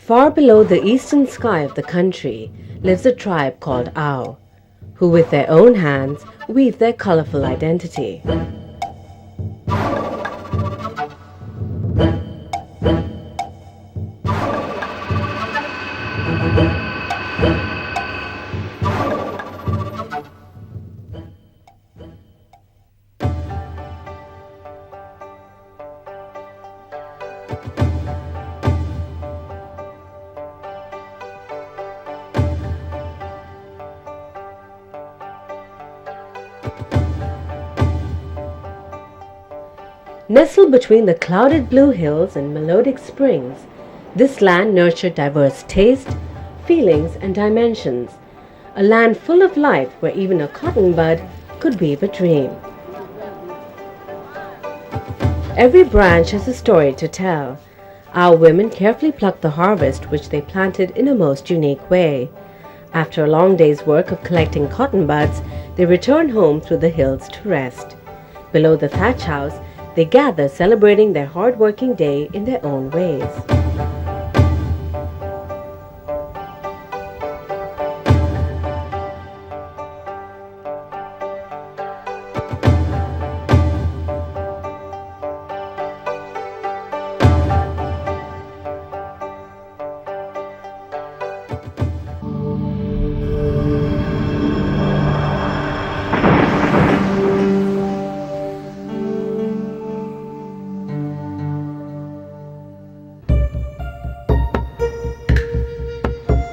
Far below the eastern sky of the country lives a tribe called Ao, who with their own hands weave their colorful identity. Nestled between the clouded blue hills and melodic springs, this land nurtured diverse taste, feelings, and dimensions, a land full of life where even a cotton bud could weave a dream. Every branch has a story to tell. Our women carefully pluck the harvest which they planted in a most unique way. After a long day's work of collecting cotton buds, they return home through the hills to rest. Below the thatch house, they gather, celebrating their hard-working day in their own ways.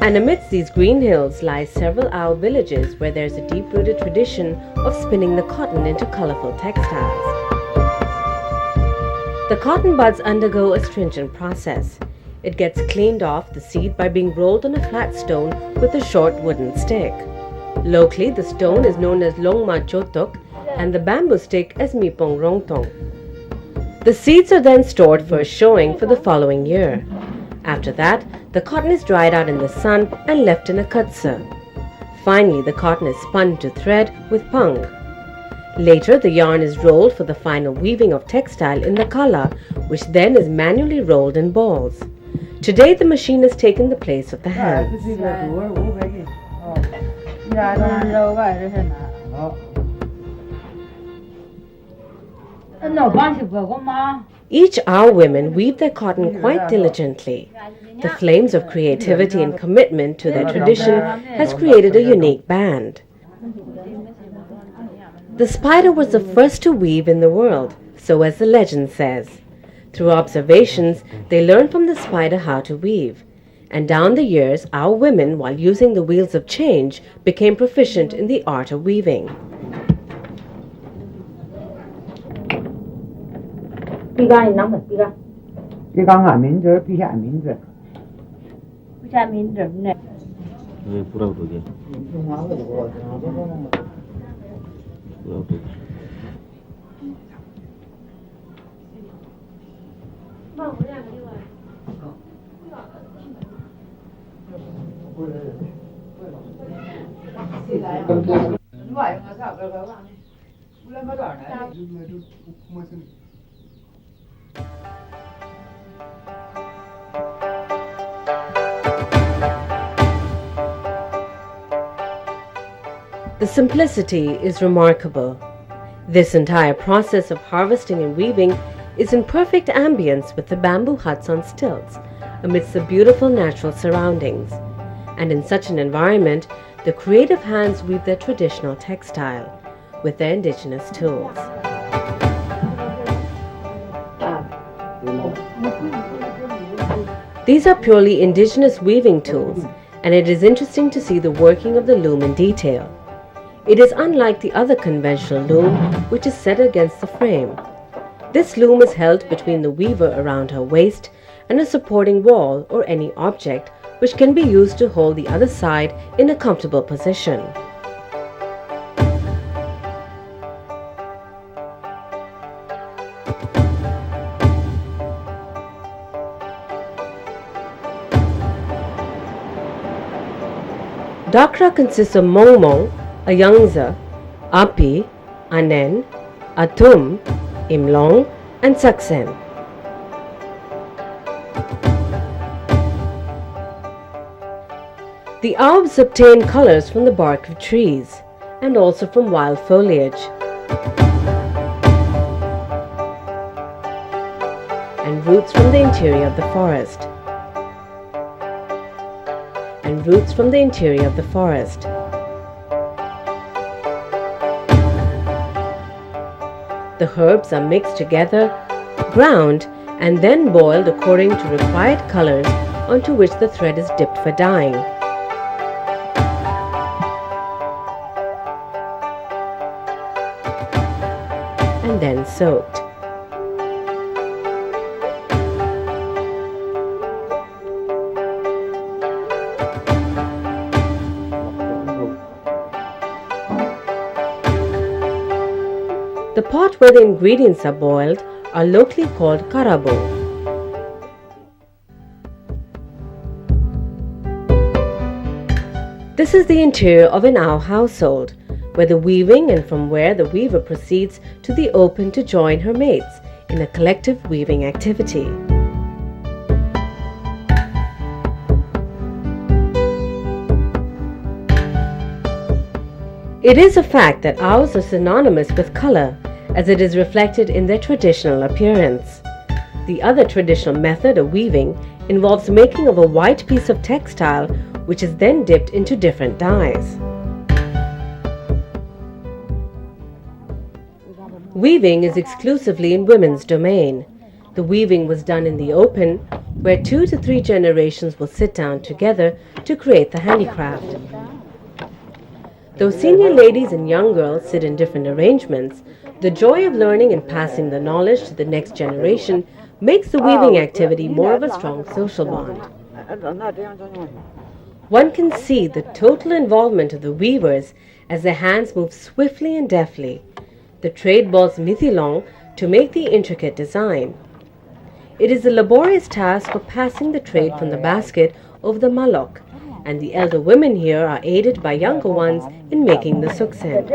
And amidst these green hills lie several Ao villages where there is a deep-rooted tradition of spinning the cotton into colorful textiles. The cotton buds undergo a stringent process. It gets cleaned off the seed by being rolled on a flat stone with a short wooden stick. Locally, the stone is known as Longma Chotok and the bamboo stick as Mipong Rongtong. The seeds are then stored for a showing for the following year. After that, the cotton is dried out in the sun and left in a katsa. Finally, the cotton is spun to thread with pung. Later, the yarn is rolled for the final weaving of textile in the kala, which then is manually rolled in balls. Today, the machine has taken the place of the hands. Each Ao women weave their cotton quite diligently. The flames of creativity and commitment to their tradition has created a unique band. The spider was the first to weave in the world, so as the legend says. Through observations, they learned from the spider how to weave. And down the years, our women, while using the wheels of change, became proficient in the art of weaving. The simplicity is remarkable. This entire process of harvesting and weaving is in perfect ambience with the bamboo huts on stilts, amidst the beautiful natural surroundings. And in such an environment, the creative hands weave their traditional textile with their indigenous tools. These are purely indigenous weaving tools, and it is interesting to see the working of the loom in detail. It is unlike the other conventional loom, which is set against the frame. This loom is held between the weaver around her waist and a supporting wall or any object which can be used to hold the other side in a comfortable position. Dakra consists of mongmong, a yangza, api, anen, atum, imlong, and saksen. The Aos obtain colors from the bark of trees and also from wild foliage, and roots from the interior of the forest. The herbs are mixed together, ground, and then boiled according to required colors onto which the thread is dipped for dyeing. And then soaked. The pot where the ingredients are boiled are locally called karabo. This is the interior of an Ao household, where the weaving and from where the weaver proceeds to the open to join her mates in a collective weaving activity. It is a fact that Aos are synonymous with color, as it is reflected in their traditional appearance. The other traditional method of weaving involves making of a white piece of textile, which is then dipped into different dyes. Weaving is exclusively in women's domain. The weaving was done in the open, where 2 to 3 generations will sit down together to create the handicraft. Though senior ladies and young girls sit in different arrangements, the joy of learning and passing the knowledge to the next generation makes the weaving activity more of a strong social bond. One can see the total involvement of the weavers as their hands move swiftly and deftly. The trade balls mithilong to make the intricate design. It is a laborious task of passing the trade from the basket over the malok, and the elder women here are aided by younger ones in making the suksen.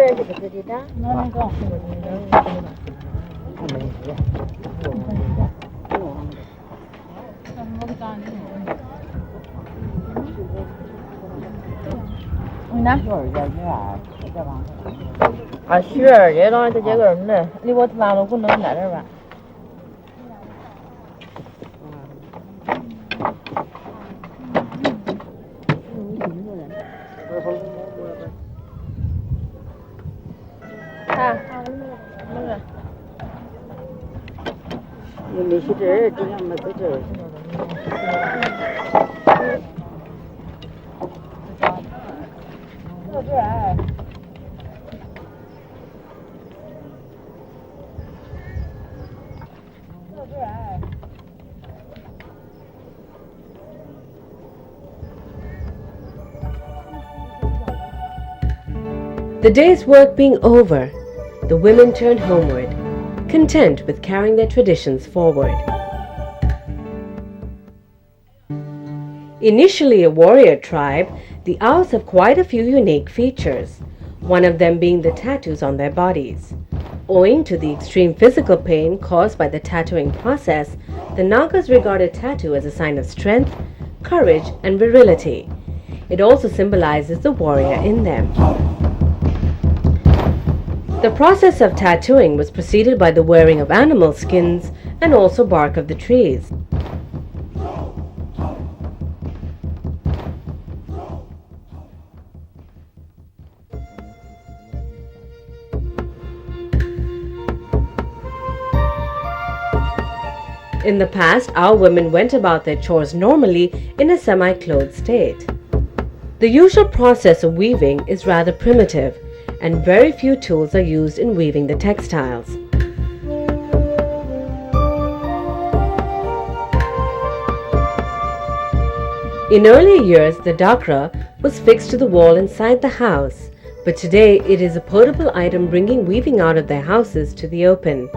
Sure, you don't have to get her. You want to know who knows that? The day's work being over, the women turned homeward, content with carrying their traditions forward. Initially a warrior tribe, the Aos have quite a few unique features, one of them being the tattoos on their bodies. Owing to the extreme physical pain caused by the tattooing process, the Nagas regard a tattoo as a sign of strength, courage, and virility. It also symbolizes the warrior in them. The process of tattooing was preceded by the wearing of animal skins and also bark of the trees. In the past, our women went about their chores normally in a semi-clothed state. The usual process of weaving is rather primitive, and very few tools are used in weaving the textiles. In earlier years, the dakra was fixed to the wall inside the house, but today it is a portable item bringing weaving out of their houses to the open.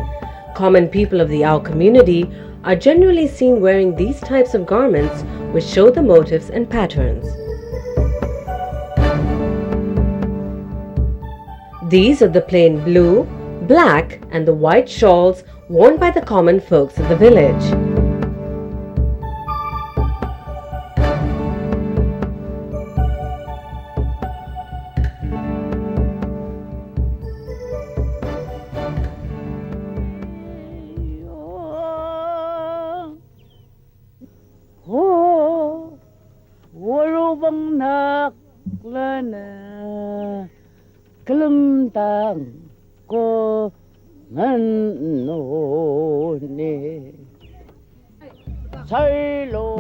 Common people of the Ao community are generally seen wearing these types of garments which show the motifs and patterns. These are the plain blue, black, and the white shawls worn by the common folks of the village. Kelumtang ko manone.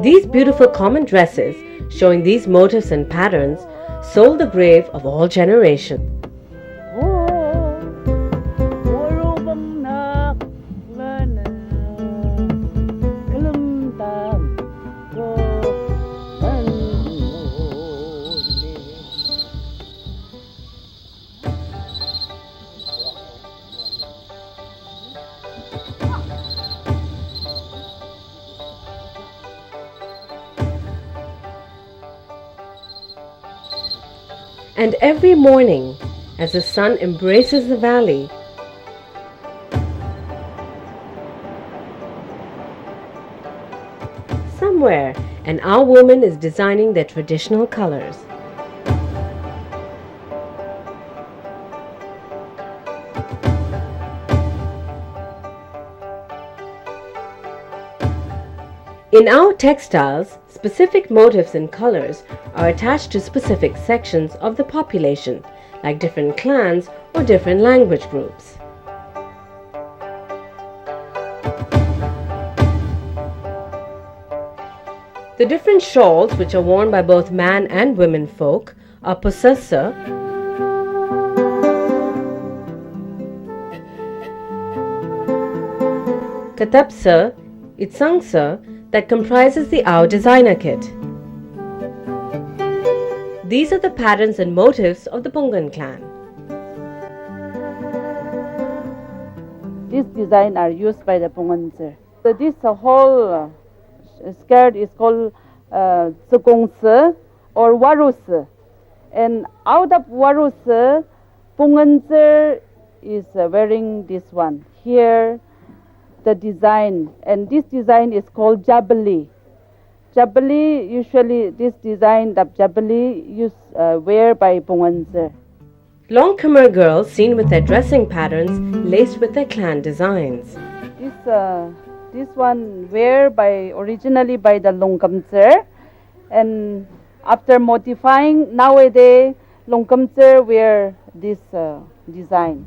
These beautiful common dresses, showing these motifs and patterns, sold the grave of all generations. And every morning, as the sun embraces the valley, somewhere an Ao woman is designing their traditional colors. In Ao textiles, specific motifs and colors are attached to specific sections of the population, like different clans or different language groups. The different shawls which are worn by both man and women folk are posasa, katapsa, itsangsa, that comprises the Ao designer kit. These are the patterns and motifs of the Pungan clan. This design are used by the Punganse. So this whole skirt is called Tsukongse or Waruse. And out of Waruse, Punganse is wearing this one. Here, the design, and this design is called Jabali. Jabali, usually this design of Jabali used wear by Punganse. Long Khmer girls seen with their dressing patterns laced with their clan designs. This one wear by originally by the Longkamser, and after modifying nowadays Longkamser wear this design.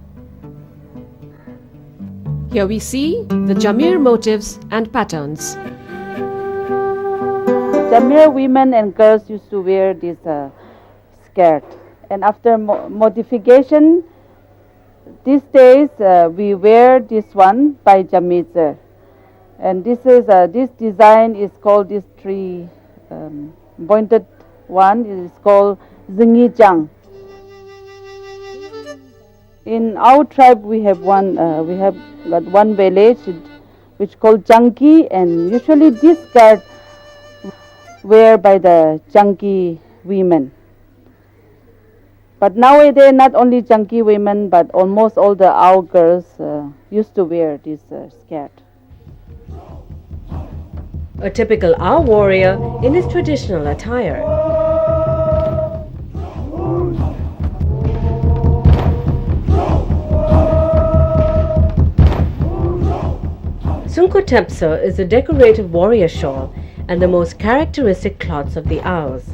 Here we see the Jamir motifs and patterns. Jamir women and girls used to wear this skirt, and after modification, these days we wear this one by Jamir. And this design is called this three pointed one. It is called Zingijang. In our tribe, we have got one village which called Janki, and usually this skirt wear by the Janki women. But nowadays, not only Janki women, but almost all the Ao girls used to wear this skirt. A typical Ao warrior in his traditional attire. Sunkotepsa is a decorative warrior shawl and the most characteristic cloths of the Aos.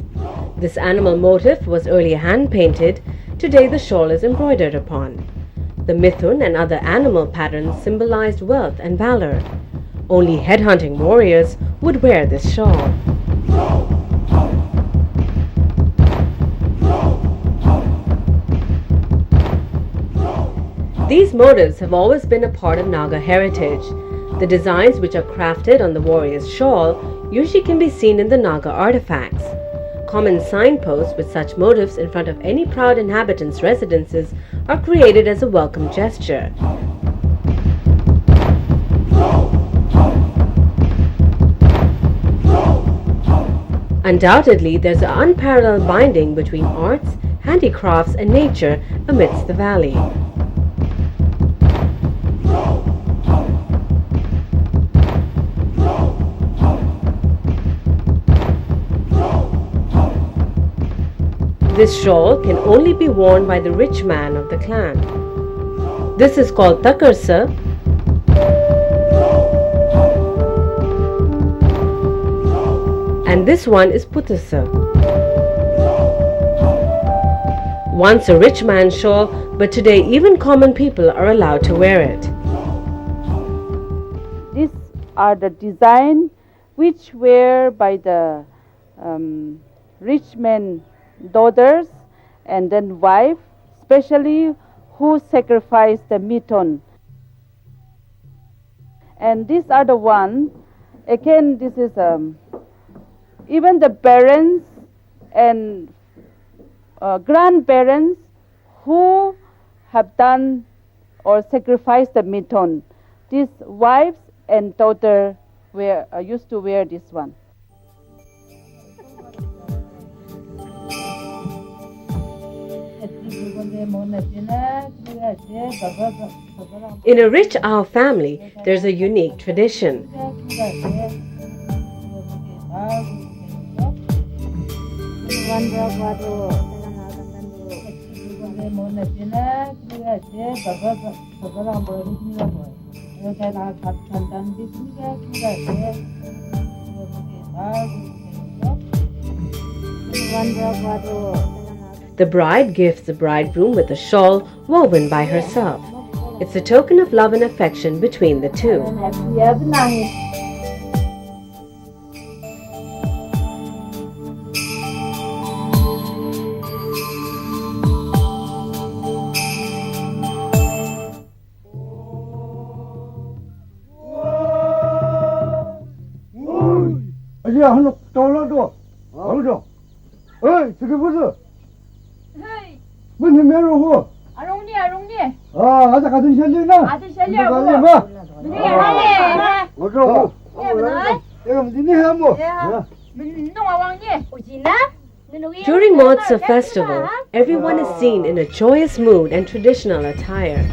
This animal motif was earlier hand-painted, today the shawl is embroidered upon. The mithun and other animal patterns symbolized wealth and valor. Only headhunting warriors would wear this shawl. These motifs have always been a part of Naga heritage. The designs which are crafted on the warrior's shawl usually can be seen in the Naga artifacts. Common signposts with such motifs in front of any proud inhabitant's residences are created as a welcome gesture. Undoubtedly, there's an unparalleled binding between arts, handicrafts, and nature amidst the valley. This shawl can only be worn by the rich man of the clan. This is called takarsa, and this one is putasa. Once a rich man's shawl, but today even common people are allowed to wear it. These are the design which were by the rich men daughters and then wife, especially who sacrificed the mutton. And these are the one, again this is even the parents and grandparents who have done or sacrificed the mutton. These wives and daughter used to wear this one. In a rich Ao family, there's a unique tradition. The bride gifts the bridegroom with a shawl woven by herself. It's a token of love and affection between the two. During Motsa festival, everyone is seen in a joyous mood and traditional attire.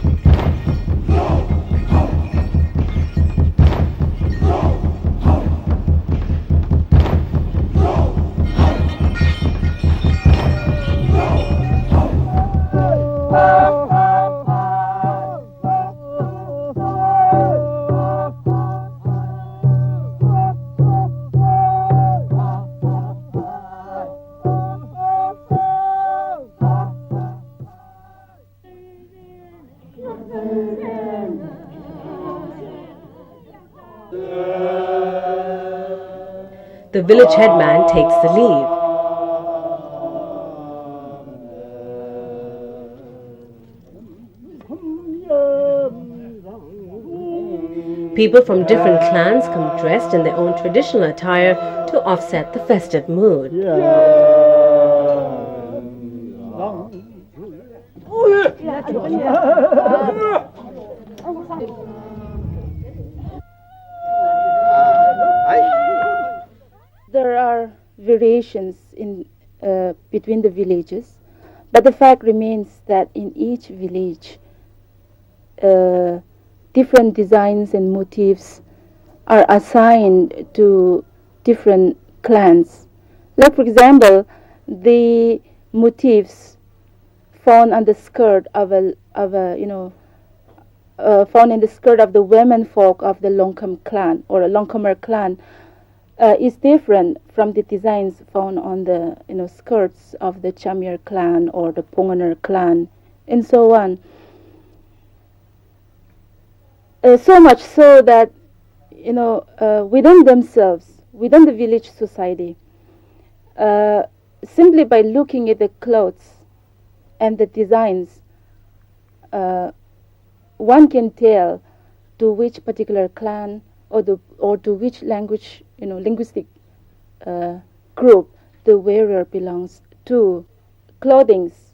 The village headman takes the leave. People from different clans come dressed in their own traditional attire to offset the festive mood. There are variations in between the villages, but the fact remains that in each village, different designs and motifs are assigned to different clans. Like, for example, the motifs found on the skirt found in the skirt of the women folk of the Longkham clan or a Longkhamer clan is different from the designs found on the skirts of the Chamir clan or the Ponganer clan, and so on. So much so that within themselves, within the village society, simply by looking at the clothes and the designs, one can tell to which particular clan or to which language, linguistic group the wearer belongs to. Clothings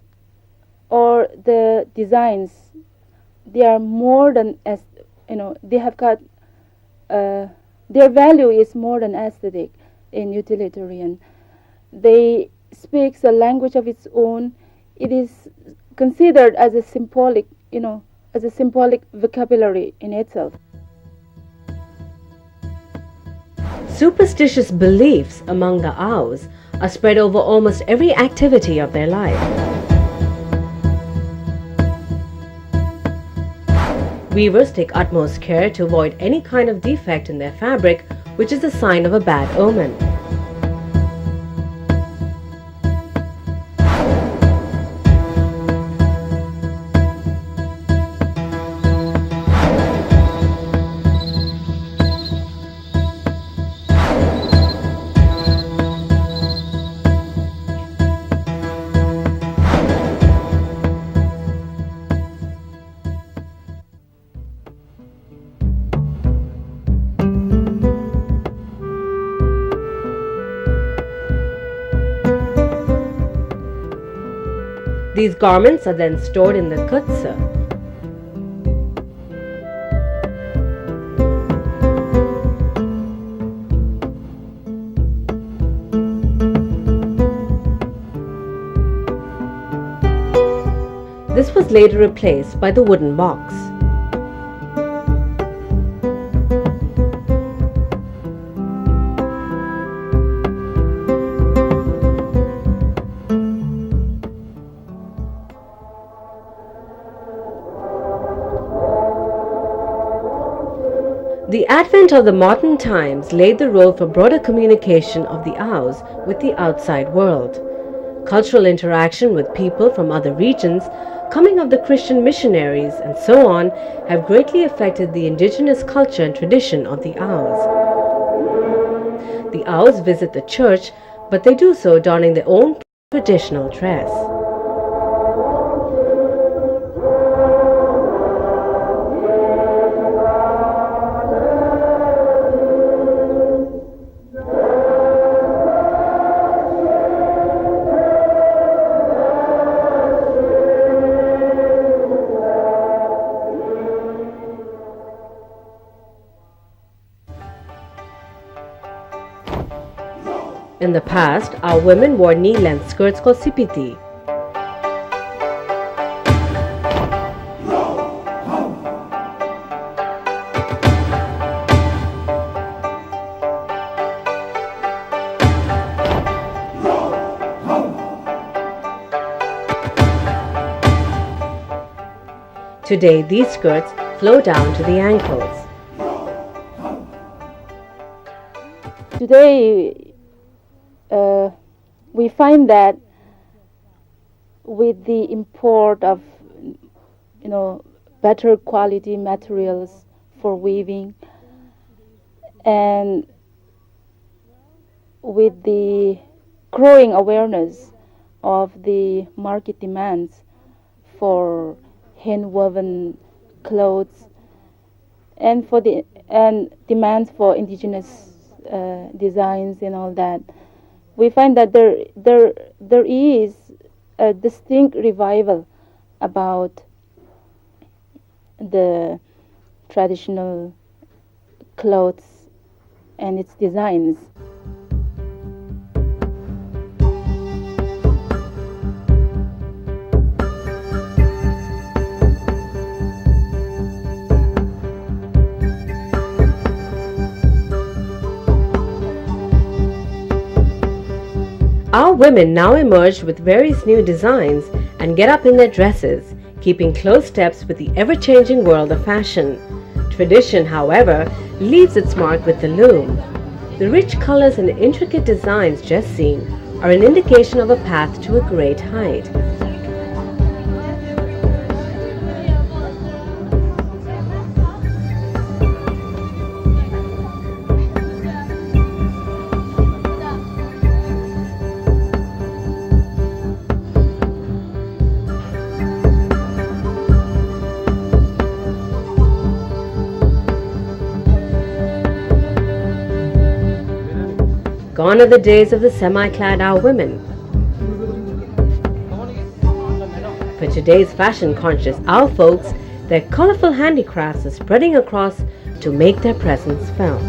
or the designs, they are more than they have got their value is more than aesthetic and utilitarian. They speak a language of its own. It is considered as a symbolic, as a symbolic vocabulary in itself. Superstitious beliefs among the Aos are spread over almost every activity of their life. Weavers take utmost care to avoid any kind of defect in their fabric, which is a sign of a bad omen. These garments are then stored in the kutsa. This was later replaced by the wooden box. The advent of the modern times laid the road for broader communication of the Aos with the outside world. Cultural interaction with people from other regions, coming of the Christian missionaries, and so on, have greatly affected the indigenous culture and tradition of the Aos. The Aos visit the church, but they do so donning their own traditional dress. In the past, our women wore knee-length skirts called sipiti. Today, these skirts flow down to the ankles. Today, we find that with the import of better quality materials for weaving, and with the growing awareness of the market demands for hand-woven clothes and demands for indigenous designs and all that, we find that there is a distinct revival about the traditional clothes and its designs. Our women now emerge with various new designs and get up in their dresses, keeping close steps with the ever-changing world of fashion. Tradition, however, leaves its mark with the loom. The rich colors and intricate designs just seen are an indication of a path to a great height. Gone are the days of the semi-clad Ao women. For today's fashion-conscious Ao folks, their colorful handicrafts are spreading across to make their presence felt.